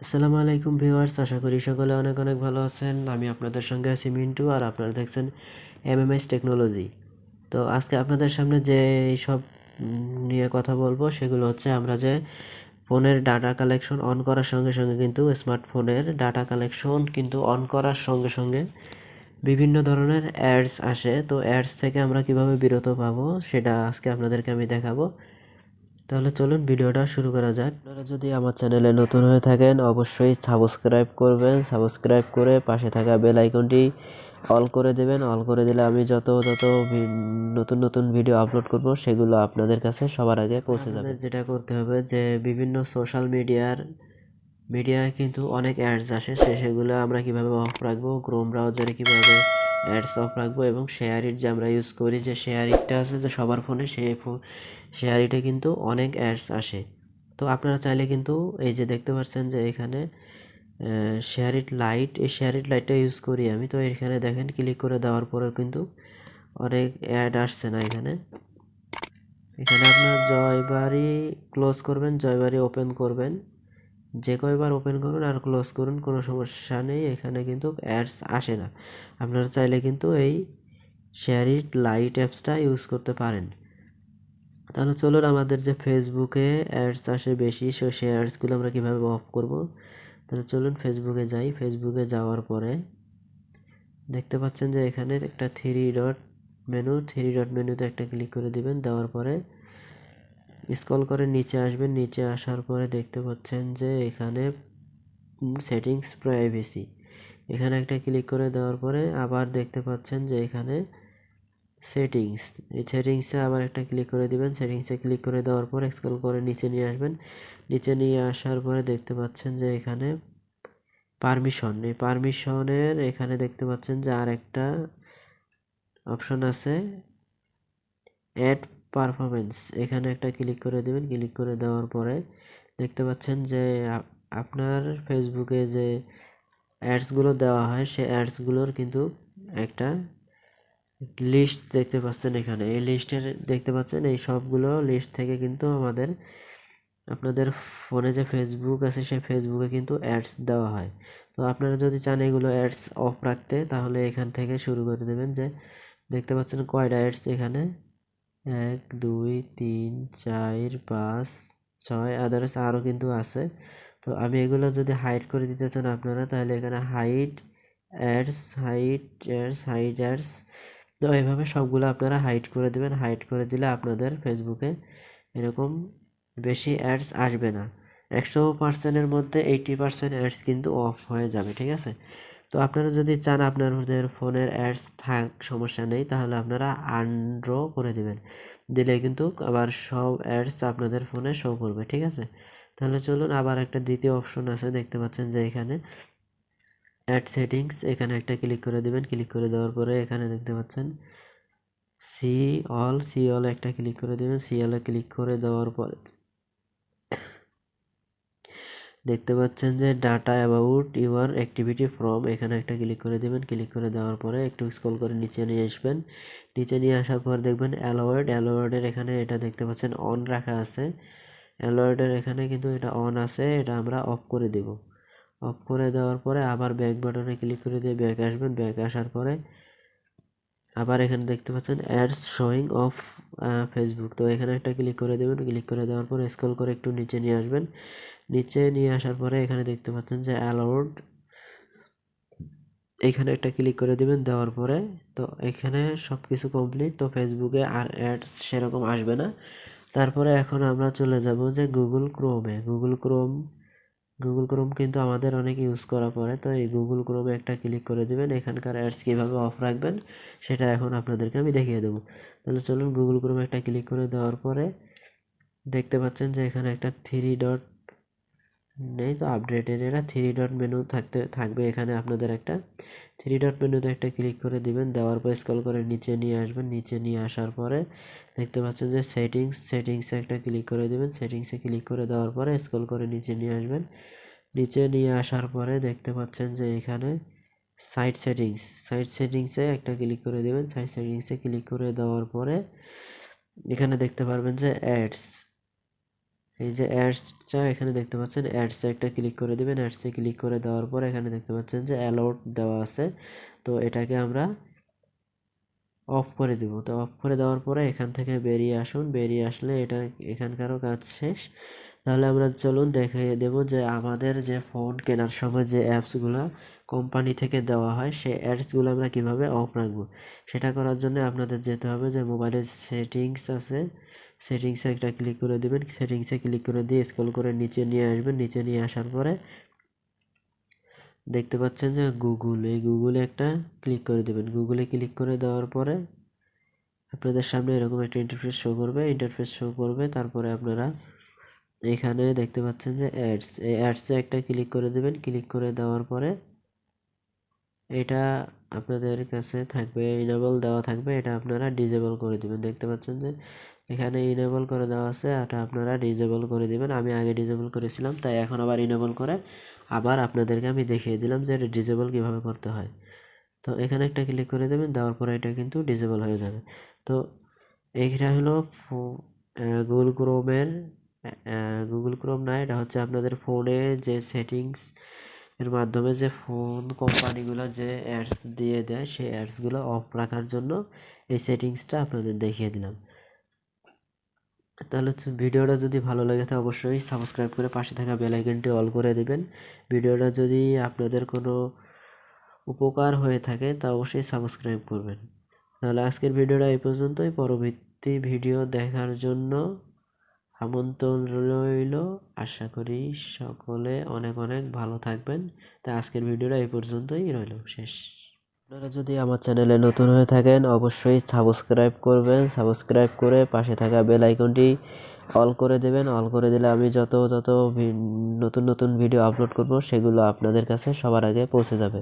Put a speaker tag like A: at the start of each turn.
A: আসসালামু আলাইকুম ভিউয়ার্স, আশা করি সকলে অনেক অনেক ভালো আছেন। আমি আপনাদের সঙ্গে আছি মিন্টু, আর আপনারা দেখছেন এমএমএস টেকনোলজি। তো আজকে আপনাদের সামনে যে সব নিয়ে কথা বলবো সেগুলো হচ্ছে আমরা যে ফোনের ডাটা কালেকশন অন করার সঙ্গে সঙ্গে কিন্তু স্মার্টফোনের ডাটা কালেকশন কিন্তু অন করার সঙ্গে সঙ্গে বিভিন্ন ধরনের অ্যাডস আসে। তো অ্যাডস থেকে আমরা কিভাবে বিরত পাবো সেটা আজকে আপনাদেরকে আমি দেখাবো। তাহলে চলুন ভিডিওটা শুরু করা যাক। আপনারা যদি আমার চ্যানেলে নতুন হয়ে থাকেন অবশ্যই সাবস্ক্রাইব করবেন। সাবস্ক্রাইব করে পাশে থাকা বেল আইকনটি অল করে দেবেন। অল করে দিলে আমি যত নতুন নতুন ভিডিও আপলোড করব সেগুলো আপনাদের কাছে সবার আগে পৌঁছে যাবে। যেটা করতে হবে যে বিভিন্ন সোশ্যাল মিডিয়ায় কিন্তু অনেক অ্যাডস আসে, সেগুলো আমরা কিভাবে অফ রাখবো, ক্রোম ব্রাউজারে কিভাবে অ্যাডস অফ রাখবো, এবং শেয়ারিট যে আমরা ইউজ করি, যে শেয়ারিটটা আছে যে সবার ফোনে, শেয়ারিটে কিন্তু অনেক অ্যাডস আসে। তো আপনারা চাইলে কিন্তু এই যে দেখতে পাচ্ছেন যে এখানে শেয়ারিট লাইট, এই শেয়ারিট লাইটটা ইউজ করি আমি। তো এখানে দেখেন ক্লিক করে দেওয়ার পরেও কিন্তু অনেক অ্যাড আসছে না। এখানে আপনার জয়বাড়ি ক্লোজ করবেন, জয়বাড়ি ওপেন করবেন, যে কয়বার ওপেন করুন আর ক্লোজ করুন কোনো সমস্যা নেই, এখানে কিন্তু অ্যাডস আসে না। আপনারা চাইলে কিন্তু এই শেয়ারিট লাইট অ্যাপসটা ইউজ করতে পারেন। তাহলে চলুন আমাদের যে ফেসবুকে অ্যাডস আসে বেশি, সেই অ্যাডসগুলো আমরা কীভাবে অফ করব। তাহলে চলুন ফেসবুকে যাই। ফেসবুকে যাওয়ার পরে দেখতে পাচ্ছেন যে এখানে একটা থ্রি ডট মেনুতে একটা ক্লিক করে দিবেন। দেওয়ার পরে স্ক্রল করে নিচে আসবেন। নিচে আসার পরে দেখতে পাচ্ছেন যে এখানে সেটিংস প্রাইভেসি, এখানে একটা ক্লিক করে দেওয়ার পরে আবার দেখতে পাচ্ছেন যে এখানে সেটিংস, এই সেটিংসে আবার একটা ক্লিক করে দিবেন। সেটিংসে ক্লিক করে দেওয়ার পর স্ক্রল করে নিচে নিয়ে আসবেন। নিচে নিয়ে আসার পরে দেখতে পাচ্ছেন যে এখানে পারমিশন, এই পারমিশনের এখানে দেখতে পাচ্ছেন যে আর একটা অপশন আছে, অ্যাড পারফরমেন্স, এখানে একটা ক্লিক করে দিবেন। ক্লিক করে দেওয়ার পরে দেখতে পাচ্ছেন যে আপনার ফেসবুকে যে অ্যাডসগুলো দেওয়া হয় সেই অ্যাডসগুলোর কিন্তু একটা লিস্ট দেখতে পাচ্ছেন। এখানে এই লিস্টের দেখতে পাচ্ছেন এই সবগুলো লিস্ট থেকে কিন্তু আপনাদের ফোনে যে ফেসবুক আছে সেই ফেসবুকে কিন্তু অ্যাডস দেওয়া হয়। তো আপনারা যদি চান এগুলো অ্যাডস অফ রাখতে, তাহলে এখান থেকে শুরু করে দেবেন। যে দেখতে পাচ্ছেন কয়টা অ্যাডস এখানে, 1 2 3 4 5 6, আদার্স আরও কিন্তু আছে। তো আমি এগুলো যদি হাইড করে দিতে চান আপনারা, তাহলে এখানে হাইড অ্যাডস, তো এইভাবে সবগুলো আপনারা হাইড করে দেবেন। হাইড করে দিলে আপনাদের ফেসবুকে এরকম বেশি অ্যাডস আসবে না। 100%-এর মধ্যে 80% অ্যাডস কিন্তু অফ হয়ে যাবে, ঠিক আছে। তো আপনারা যদি চান আপনাদের ফোনের অ্যাডস সমস্যা নেই, তাহলে আপনারা আনড্র করে দিবেন। দিলে কিন্তু আবার সব অ্যাডস আপনাদের ফোনে শো করবে, ঠিক আছে। তাহলে চলুন আবার একটা দ্বিতীয় অপশন আছে, দেখতে পাচ্ছেন যে এখানে অ্যাড সেটিংস, এখানে একটা ক্লিক করে দিবেন। ক্লিক করে দেওয়ার পরে এখানে দেখতে পাচ্ছেন সি অল একটা ক্লিক করে দেবেন। সি অলে ক্লিক করে দেওয়ার পরে দেখতে পাচ্ছেন যে data about your activity from, এখানে একটা ক্লিক করে দেবেন। ক্লিক করে দেওয়ার পরে একটু স্ক্রল করে নিচে নিয়ে আসবেন। নিচে নিয়ে আসার পর দেখবেন অ্যালাওয়েডের এখানে এটা দেখতে পাচ্ছেন অন রাখা আছে। অ্যালাওয়েডের এখানে কিন্তু এটা অন আছে, এটা আমরা অফ করে দেব। অফ করে দেওয়ার পরে আবার ব্যাক বাটনে ক্লিক করে দিয়ে ব্যাক আসবেন। ব্যাক আসার পরে আবার এখানে দেখতে পাচ্ছেন অ্যাডস শোয়িং অফ ফেসবুক, তো এখানে একটা ক্লিক করে দেবেন। ক্লিক করে দেওয়ার পরে স্ক্রল করে একটু নিচে নিয়ে আসবেন। নিচে নিয়ে আসার পরে এখানে দেখতে পাচ্ছেন যে অ্যালাউড, এখানে একটা ক্লিক করে দেবেন। দেওয়ার পরে তো এখানে সব কিছু কমপ্লিট। তো ফেসবুকে আর অ্যাডস সেরকম আসবে না। তারপরে এখন আমরা চলে যাব যে গুগল ক্রোম কিন্তু আমাদের অনেক ইউজ করা পড়ে। তো এই গুগল ক্রোমে একটা ক্লিক করে দেবেন। এখানকার অ্যাডস কীভাবে অফ রাখবেন সেটা এখন আপনাদেরকে আমি দেখিয়ে দেবো। তাহলে চলুন গুগল ক্রোমে একটা ক্লিক করে দেওয়ার পরে দেখতে পাচ্ছেন যে এখানে একটা থ্রি ডট নেই, তো আপডেটের এরা থ্রি ডট মেনু থাকবে। এখানে আপনাদের একটা থ্রি ডট মেনুতে একটা ক্লিক করে দিবেন। দেওয়ার পর স্ক্রল করে নিচে নিয়ে আসবেন। নিচে নিয়ে আসার পরে দেখতে পাচ্ছেন যে সেটিংসে একটা ক্লিক করে দিবেন। সেটিংসে ক্লিক করে দেওয়ার পরে স্ক্রল করে নিচে নিয়ে আসবেন। নিচে নিয়ে আসার পরে দেখতে পাচ্ছেন যে এখানে সাইট সেটিংসে একটা ক্লিক করে দেবেন। সাইট সেটিংসে ক্লিক করে দেওয়ার পরে এখানে দেখতে পারবেন যে এই যে অ্যাডসটা এখানে দেখতে পাচ্ছেন, অ্যাডসে একটা ক্লিক করে দিবেন। অ্যাডসে ক্লিক করে দেওয়ার পর এখানে দেখতে পাচ্ছেন যে অ্যালাউড দেওয়া আছে, তো এটাকে আমরা অফ করে দিব। তো অফ করে দেওয়ার পরে এখান থেকে বেরিয়ে আসুন। বেরিয়ে আসলে এটা এখানকারও কাজ শেষ। তাহলে আমরা চলুন দেখিয়ে দেব যে আমাদের যে ফোন কেনার সময় যে অ্যাপসগুলো কোম্পানি থেকে দেওয়া হয় সেই অ্যাডসগুলো আমরা কিভাবে অফ রাখবো। সেটা করার জন্য আপনাদের যেতে হবে যে মোবাইলের সেটিংস আছে, সেটিংসে একটা ক্লিক করে দেবেন। সেটিংসে ক্লিক করে দিয়ে স্ক্রল করে নিচে নিয়ে আসবেন। নিচে নিয়ে আসার পরে দেখতে পাচ্ছেন যে গুগল, এই গুগলে একটা ক্লিক করে দেবেন। গুগলে ক্লিক করে দেওয়ার পরে আপনাদের সামনে এরকম একটা ইন্টারফেস শো করবে। ইন্টারফেস শো করবে, তারপরে আপনারা এখানে দেখতে পাচ্ছেন যে অ্যাডস, এই অ্যাডসে একটা ক্লিক করে দেবেন। ক্লিক করে দেওয়ার পরে এটা আপনাদের কাছে থাকবে, ইনেবল দেওয়া থাকবে, এটা আপনারা ডিজেবল করে দিবেন। দেখতে পাচ্ছেন যে এখানে ইনেবল করে দেওয়া আছে, এটা আপনারা ডিজেবল করে দিবেন। আমি আগে ডিজেবল করেছিলাম, তাই এখন আবার ইনেবল করে আবার আপনাদেরকে আমি দেখিয়ে দিলাম যে এটা ডিজেবল কীভাবে করতে হয়। তো এখানে একটা ক্লিক করে দেবেন, দেওয়ার পরে এটা কিন্তু ডিজেবল হয়ে যাবে। তো এইটা হলো গুগল ক্রোমের, গুগল ক্রোম না, এটা হচ্ছে আপনাদের ফোনে যে সেটিংস এর মাধ্যমে যে ফোন কোম্পানিগুলো যে অ্যাডস দিয়ে দেয় সেই অ্যাডসগুলো অফ রাখার জন্য এই সেটিংসটা আপনাদের দেখিয়ে দিলাম। তাহলে হচ্ছে ভিডিওটা যদি ভালো লাগে তো অবশ্যই সাবস্ক্রাইব করে পাশে থাকা বেল আইকনটি অল করে দিবেন। ভিডিওটা যদি আপনাদের কোনো উপকার হয়ে থাকে তা অবশ্যই সাবস্ক্রাইব করবেন। তাহলে আজকের ভিডিওটা এই পর্যন্তই। পরবর্তী ভিডিও দেখার জন্য আমন্ত্রণ রইল। আশা করি সকলে অনেক অনেক ভালো থাকবেন। তা আজকের ভিডিওটা এই পর্যন্তই রইল, শেষ। আপনারা যদি আমার চ্যানেলে নতুন হয়ে থাকেন অবশ্যই সাবস্ক্রাইব করবেন। সাবস্ক্রাইব করে পাশে থাকা বেল আইকনটি অল করে দেবেন। অল করে দিলে আমি যত নতুন নতুন ভিডিও আপলোড করব সেগুলো আপনাদের কাছে সবার আগে পৌঁছে যাবে।